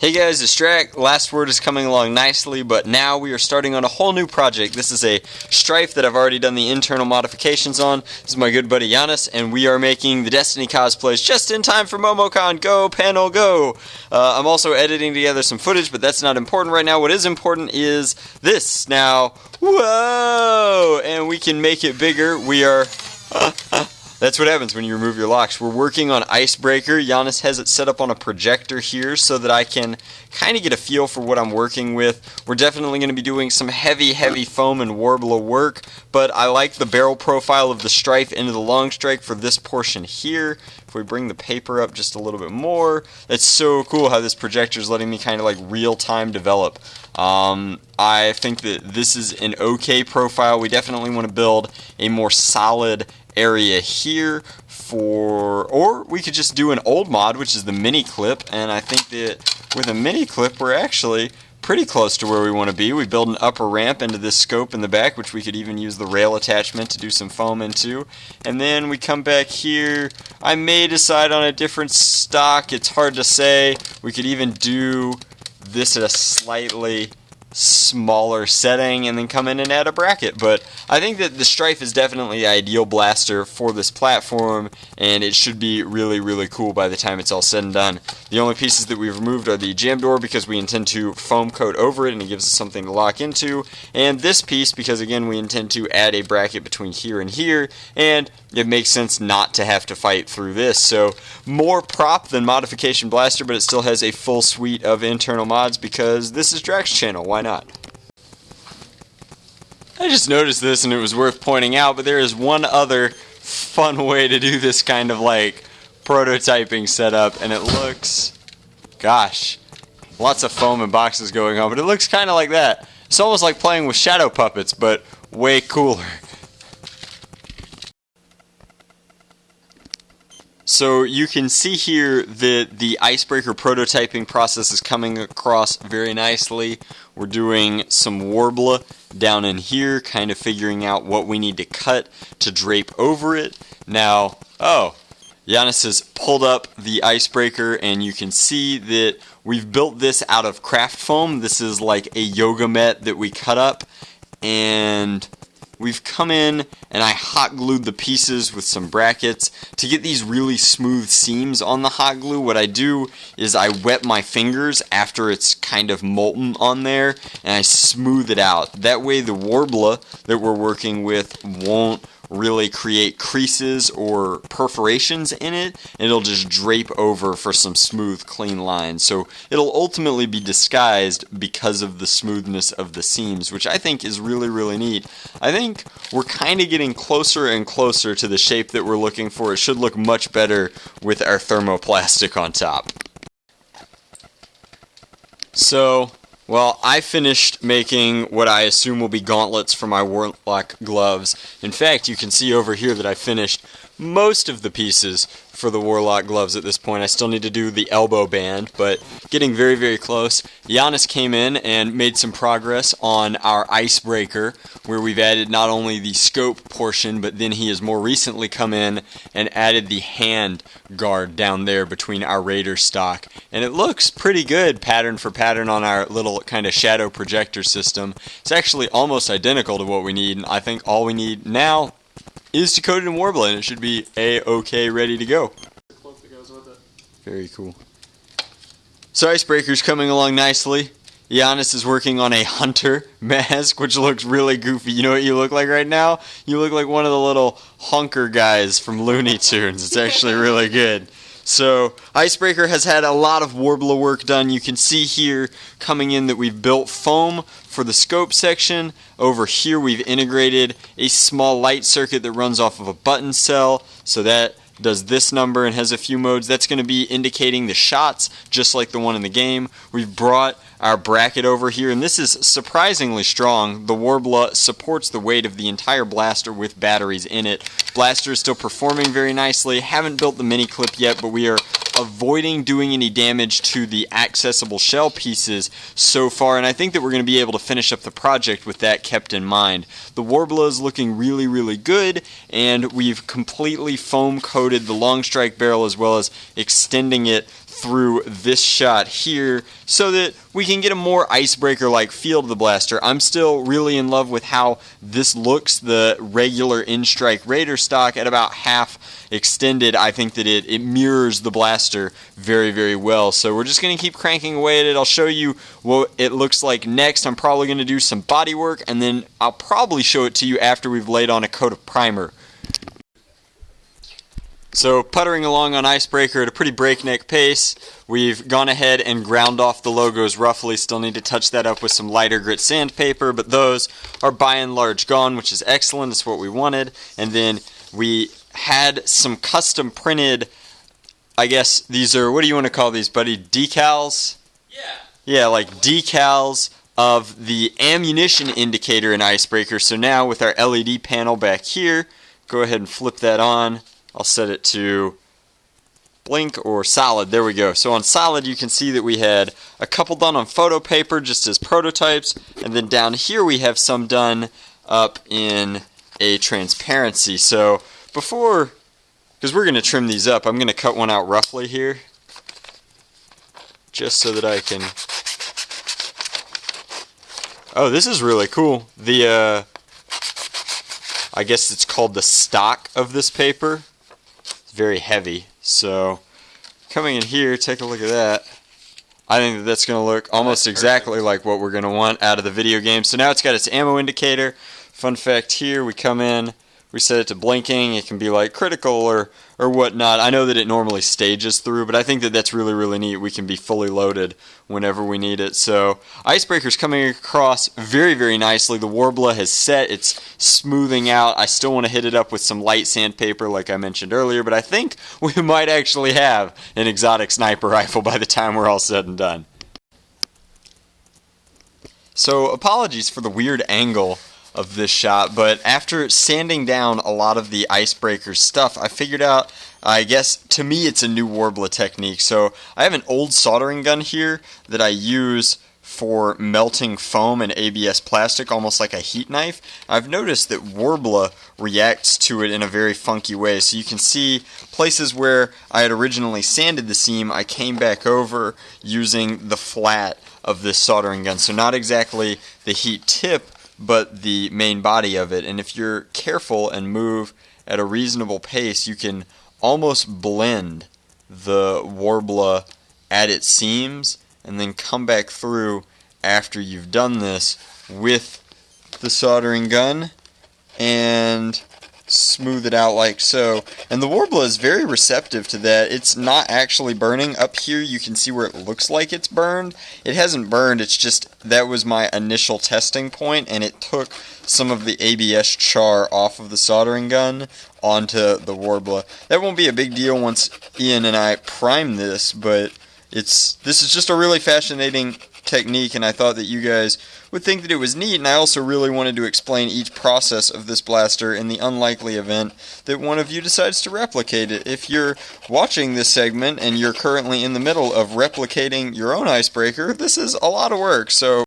Hey guys, it's Drac. Last word is coming along nicely, but now we are starting on a whole new project. This is a strife that I've already done the internal modifications on. This is my good buddy Giannis, and we are making the Destiny cosplays just in time for MomoCon. Go, panel, go! I'm also editing together some footage, but that's not important right now. What is important is this. Now, whoa! And we can make it bigger. We are... That's what happens when you remove your locks. We're working on Icebreaker. Giannis has it set up on a projector here so that I can kind of get a feel for what I'm working with. We're definitely going to be doing some heavy foam and Worbla work, but I like the barrel profile of the strife into the long strike for this portion here. If we bring the paper up just a little bit more, that's so cool how this projector is letting me kind of like real-time develop. I think that this is an okay profile. We definitely want to build a more solid area here or we could just do an old mod, which is the mini clip, and I think that with a mini clip we're actually pretty close to where we want to be. We build an upper ramp into this scope in the back, which we could even use the rail attachment to do some foam into, and then we come back here. I may decide on a different stock, it's hard to say. We could even do this at a slightly smaller setting and then come in and add a bracket, but I think that the strife is definitely the ideal blaster for this platform, and it should be really cool by the time it's all said and done. The only pieces that we've removed are the jam door because we intend to foam coat over it and it gives us something to lock into, and this piece because again we intend to add a bracket between here and here, and it makes sense not to have to fight through this. So more prop than modification blaster, but it still has a full suite of internal mods because this is Drac's channel. Why not? I just noticed this and it was worth pointing out, but there is one other fun way to do this kind of like prototyping setup, and it looks, gosh, lots of foam and boxes going on, but it looks kind of like that. It's almost like playing with shadow puppets, but way cooler. So you can see here that the Icebreaker prototyping process is coming across very nicely. We're doing some Worbla down in here, kind of figuring out what we need to cut to drape over it. Now, Giannis has pulled up the Icebreaker, and you can see that we've built this out of craft foam. This is like a yoga mat that we cut up, and we've come in and I hot glued the pieces with some brackets to get these really smooth seams on the hot glue. What I do is I wet my fingers after it's kind of molten on there and I smooth it out. That way the Worbla that we're working with won't really create creases or perforations in it, and it'll just drape over for some smooth, clean lines. So it'll ultimately be disguised because of the smoothness of the seams, which I think is really neat. I think we're kind of getting closer and closer to the shape that we're looking for. It should look much better with our thermoplastic on top. So, well, I finished making what I assume will be gauntlets for my Warlock gloves. In fact, you can see over here that I finished most of the pieces for the Warlock gloves at this point. I still need to do the elbow band, but getting very close. Giannis came in and made some progress on our Icebreaker, where we've added not only the scope portion, but then he has more recently come in and added the hand guard down there between our Raider stock. And it looks pretty good pattern for pattern on our little kind of shadow projector system. It's actually almost identical to what we need, and I think all we need now is to coat it in Worbla, and it should be a-okay, ready to go. Very cool. So Icebreaker's coming along nicely. Giannis is working on a hunter mask, which looks really goofy. You know what you look like right now? You look like one of the little honker guys from Looney Tunes. It's actually really good. So Icebreaker has had a lot of Worbla work done. You can see here coming in that we've built foam for the scope section. Over here we've integrated a small light circuit that runs off of a button cell, so that does this number and has a few modes. That's going to be indicating the shots, just like the one in the game. We've brought our bracket over here, and this is surprisingly strong. The Worbla supports the weight of the entire blaster with batteries in it. Blaster is still performing very nicely. Haven't built the mini clip yet, but we are avoiding doing any damage to the accessible shell pieces so far, and I think that we're going to be able to finish up the project with that kept in mind. The Worbla is looking really good, and we've completely foam coated the long strike barrel as well as extending it through this shot here so that we can get a more icebreaker-like feel to the blaster. I'm still really in love with how this looks, the regular N-Strike Raider stock at about half extended. I think that it mirrors the blaster very, very well. So we're just going to keep cranking away at it. I'll show you what it looks like next. I'm probably going to do some body work, and then I'll probably show it to you after we've laid on a coat of primer. So puttering along on Icebreaker at a pretty breakneck pace, we've gone ahead and ground off the logos roughly. Still need to touch that up with some lighter grit sandpaper, but those are by and large gone, which is excellent. That's what we wanted. And then we had some custom printed, I guess these are, what do you want to call these, buddy? Decals? Yeah, like decals of the ammunition indicator in Icebreaker. So now with our LED panel back here, go ahead and flip that on. I'll set it to blink or solid. There we go. So on solid you can see that we had a couple done on photo paper just as prototypes, and then down here we have some done up in a transparency. So before, because we're going to trim these up, I'm going to cut one out roughly here just so that I can... Oh, this is really cool. The I guess it's called the stock of this paper. Very heavy. So coming in here, take a look at that. I think that that's going to look almost exactly like what we're going to want out of the video game. So now it's got its ammo indicator. Fun fact here, we come in, we set it to blinking. It can be like critical or whatnot. I know that it normally stages through, but I think that that's really, really neat. We can be fully loaded whenever we need it. So Icebreaker's coming across very, very nicely. The Worbla has set. It's smoothing out. I still want to hit it up with some light sandpaper like I mentioned earlier, but I think we might actually have an exotic sniper rifle by the time we're all said and done. So apologies for the weird angle of this shot, but after sanding down a lot of the Icebreaker stuff, I figured out, I guess, to me it's a new Worbla technique. So I have an old soldering gun here that I use for melting foam and ABS plastic, almost like a heat knife. I've noticed that Worbla reacts to it in a very funky way. So you can see places where I had originally sanded the seam, I came back over using the flat of this soldering gun. So not exactly the heat tip, but the main body of it. And if you're careful and move at a reasonable pace, you can almost blend the Worbla at its seams and then come back through after you've done this with the soldering gun and smooth it out like so. And the Worbla is very receptive to that. It's not actually burning. Up here you can see where it looks like it's burned. It hasn't burned, it's just that was my initial testing point, and it took some of the ABS char off of the soldering gun onto the Worbla. That won't be a big deal once Ian and I prime this, but this is just a really fascinating technique, and I thought that you guys would think that it was neat, and I also really wanted to explain each process of this blaster in the unlikely event that one of you decides to replicate it. If you're watching this segment and you're currently in the middle of replicating your own Icebreaker, this is a lot of work. So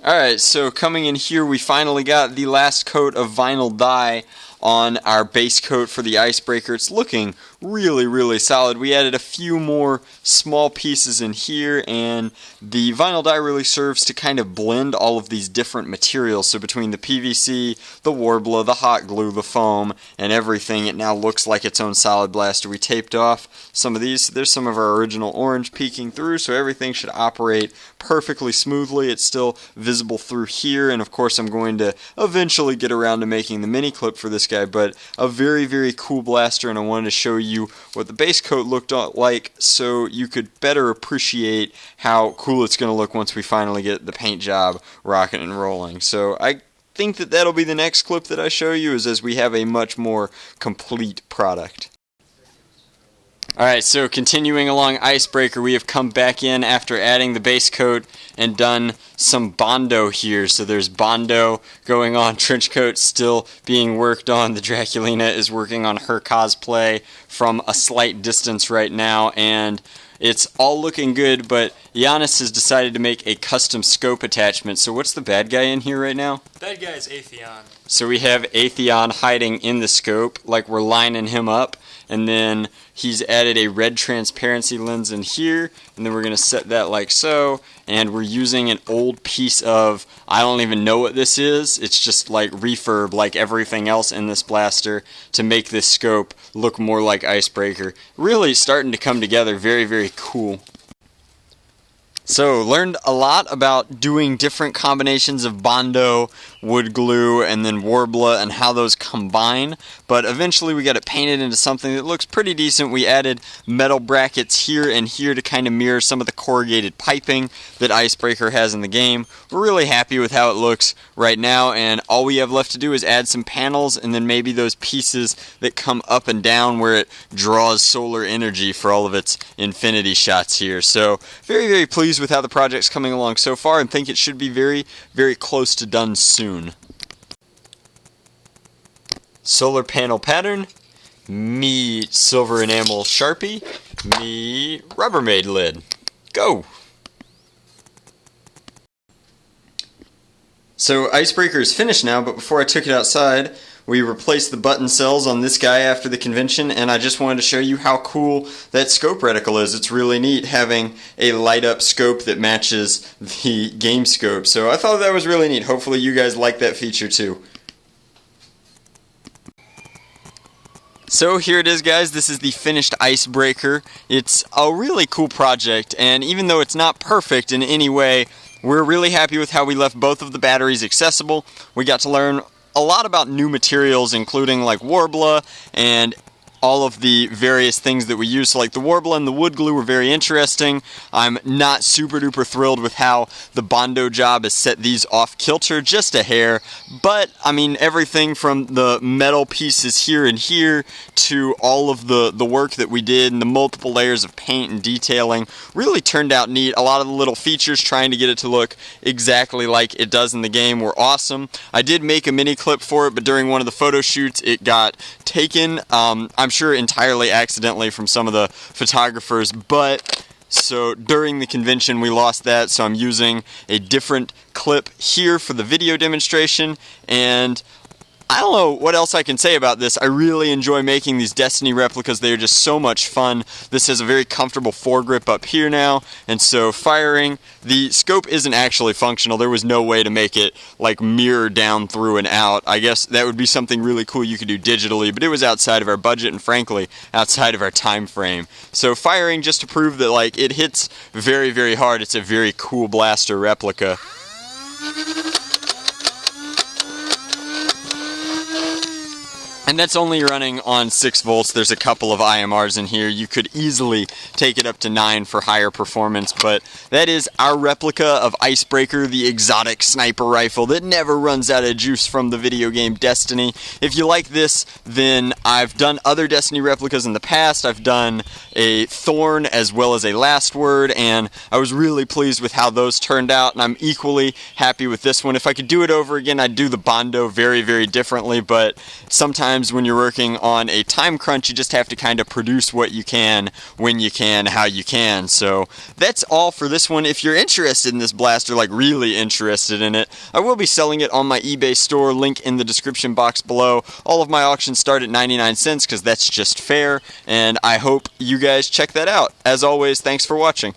alright, so coming in here, we finally got the last coat of vinyl dye on our base coat for the Icebreaker. It's looking really, really solid. We added a few more small pieces in here, and the vinyl dye really serves to kind of blend all of these different materials. So between the PVC, the Worbla, the hot glue, the foam, and everything, it now looks like its own solid blaster. We taped off some of these. There's some of our original orange peeking through, so everything should operate perfectly smoothly. It's still visible through here, and of course I'm going to eventually get around to making the mini clip for this guy, but a very, very cool blaster, and I wanted to show you what the base coat looked like so you could better appreciate how cool it's going to look once we finally get the paint job rocking and rolling. So I think that that'll be the next clip that I show you, is as we have a much more complete product. Alright, so continuing along Icebreaker, we have come back in after adding the base coat and done some Bondo here. So there's Bondo going on, trench coat still being worked on. The Draculina is working on her cosplay from a slight distance right now, and it's all looking good, but Giannis has decided to make a custom scope attachment. So what's the bad guy in here right now? Bad guy is Atheon. So we have Atheon hiding in the scope, like we're lining him up, and then he's added a red transparency lens in here, and then we're going to set that like so, and we're using an old piece of, I don't even know what this is, it's just like refurb like everything else in this blaster to make this scope look more like Icebreaker. Really starting to come together, very, very cool. So, learned a lot about doing different combinations of Bondo, wood glue, and then Worbla and how those combine, but eventually we got it painted into something that looks pretty decent. We added metal brackets here and here to kind of mirror some of the corrugated piping that Icebreaker has in the game. We're really happy with how it looks right now, and all we have left to do is add some panels and then maybe those pieces that come up and down where it draws solar energy for all of its infinity shots here. So, very, very pleased with how the project's coming along so far and think it should be very, very close to done soon. Solar panel pattern, me silver enamel Sharpie, me Rubbermaid lid. Go! So Icebreaker is finished now, but before I took it outside, we replaced the button cells on this guy after the convention, and I just wanted to show you how cool that scope reticle is. It's really neat having a light up scope that matches the game scope. So I thought that was really neat. Hopefully you guys like that feature too. So here it is, guys. This is the finished Icebreaker. It's a really cool project, and even though it's not perfect in any way, we're really happy with how we left both of the batteries accessible. We got to learn a lot about new materials, including like Worbla and all of the various things that we use. So like the Worbla and the wood glue were very interesting. I'm not super duper thrilled with how the Bondo job has set these off kilter, just a hair, but I mean everything from the metal pieces here and here to all of the work that we did and the multiple layers of paint and detailing really turned out neat. A lot of the little features trying to get it to look exactly like it does in the game were awesome. I did make a mini clip for it, but during one of the photo shoots it got taken. I'm sure entirely accidentally from some of the photographers, but so during the convention we lost that, so I'm using a different clip here for the video demonstration, and I don't know what else I can say about this. I really enjoy making these Destiny replicas. They are just so much fun. This has a very comfortable foregrip up here now, and so firing, the scope isn't actually functional. There was no way to make it like mirror down through and out. I guess that would be something really cool you could do digitally, but it was outside of our budget and frankly outside of our time frame. So firing just to prove that like it hits very, very hard. It's a very cool blaster replica. And that's only running on 6 volts. There's a couple of IMRs in here. You could easily take it up to 9 for higher performance, but that is our replica of Icebreaker, the exotic sniper rifle that never runs out of juice from the video game Destiny. If you like this, then I've done other Destiny replicas in the past. I've done a Thorn as well as a Last Word, and I was really pleased with how those turned out, and I'm equally happy with this one. If I could do it over again, I'd do the Bondo very, very differently, but sometimes when you're working on a time crunch, you just have to kind of produce what you can, when you can, how you can. So that's all for this one. If you're interested in this blaster, like really interested in it, I will be selling it on my eBay store, link in the description box below. All of my auctions start at 99 cents because that's just fair, and I hope you guys check that out. As always, thanks for watching.